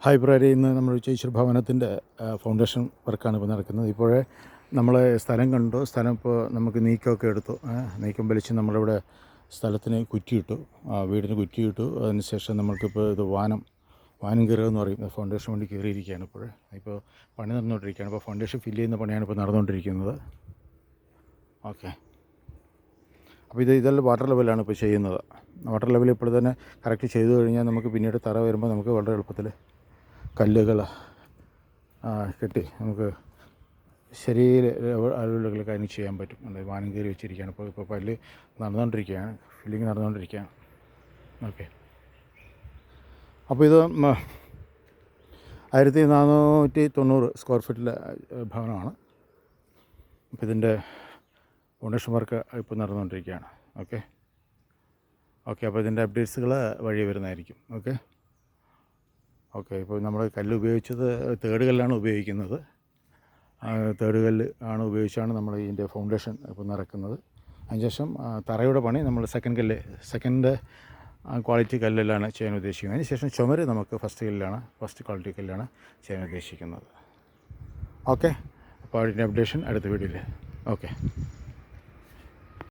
ഹൈബ്രറി ഇന്ന് നമ്മൾ ചേച്ചൂർ ഭവനത്തിൻ്റെ ഫൗണ്ടേഷൻ വർക്കാണ് ഇപ്പോൾ നടക്കുന്നത്. ഇപ്പോഴേ നമ്മൾ സ്ഥലം കണ്ടു. സ്ഥലം ഇപ്പോൾ നമുക്ക് നീക്കമൊക്കെ എടുത്തു. നീക്കം വലിച്ച് നമ്മളിവിടെ സ്ഥലത്തിന് കുറ്റിയിട്ടു, വീടിന് കുറ്റിയിട്ടു. അതിനുശേഷം നമുക്കിപ്പോൾ ഇത് വാനം കയറുക എന്ന് പറയും. ഫൗണ്ടേഷൻ വേണ്ടി കയറിയിരിക്കുകയാണ്. ഇപ്പോൾ പണി നടന്നുകൊണ്ടിരിക്കുകയാണ്. ഇപ്പോൾ ഫൗണ്ടേഷൻ ഫില്ല് ചെയ്യുന്ന പണിയാണ് ഇപ്പോൾ നടന്നുകൊണ്ടിരിക്കുന്നത്. ഓക്കെ, അപ്പോൾ ഇതെല്ലാം വാട്ടർ ലെവലാണ് ഇപ്പോൾ ചെയ്യുന്നത്. വാട്ടർ ലെവൽ ഇപ്പോൾ തന്നെ കറക്റ്റ് ചെയ്തു കഴിഞ്ഞാൽ നമുക്ക് പിന്നീട് തറ വരുമ്പോൾ നമുക്ക് വളരെ എളുപ്പത്തിൽ കല്ലുകൾ കെട്ടി നമുക്ക് ശരിയിൽ അളവുകൾ കാര്യം ചെയ്യാൻ പറ്റും. വാനം കയറി വെച്ചിരിക്കുകയാണ്. ഇപ്പോൾ പല്ല് നടന്നുകൊണ്ടിരിക്കുകയാണ്, ഫില്ലിങ് നടന്നുകൊണ്ടിരിക്കുകയാണ്. ഓക്കെ, അപ്പോൾ ഇത് 1490 സ്ക്വയർ ഫീറ്റിലെ ഭവനമാണ്. അപ്പോൾ ഇതിൻ്റെ ഫൗണ്ടേഷൻ വർക്ക് ഇപ്പോൾ നടന്നുകൊണ്ടിരിക്കുകയാണ്. ഓക്കെ, അപ്പോൾ ഇതിൻ്റെ അപ്ഡേറ്റ്സുകൾ വഴി വരുന്നതായിരിക്കും. ഓക്കെ, ഇപ്പോൾ നമ്മൾ കല്ല് ഉപയോഗിച്ചത് തേർഡ് കല്ലാണ് ഉപയോഗിക്കുന്നത്. തേർഡ് കല്ല് ഉപയോഗിച്ചാണ് നമ്മൾ ഇതിൻ്റെ ഫൗണ്ടേഷൻ ഇപ്പോൾ നടക്കുന്നത്. അതിനുശേഷം തറയുടെ പണി നമ്മൾ സെക്കൻഡ് ക്വാളിറ്റി കല്ലിലാണ് ചെയ്യാൻ ഉദ്ദേശിക്കുന്നത്. അതിനുശേഷം ചുമര് നമുക്ക് ഫസ്റ്റ് ക്വാളിറ്റി കല്ലാണ് ചെയ്യാൻ ഉദ്ദേശിക്കുന്നത്. ഓക്കെ, അപ്പോൾ അതിൻ്റെ അപ്ഡേഷൻ അടുത്ത വീഡിയോയിൽ. ഓക്കെ.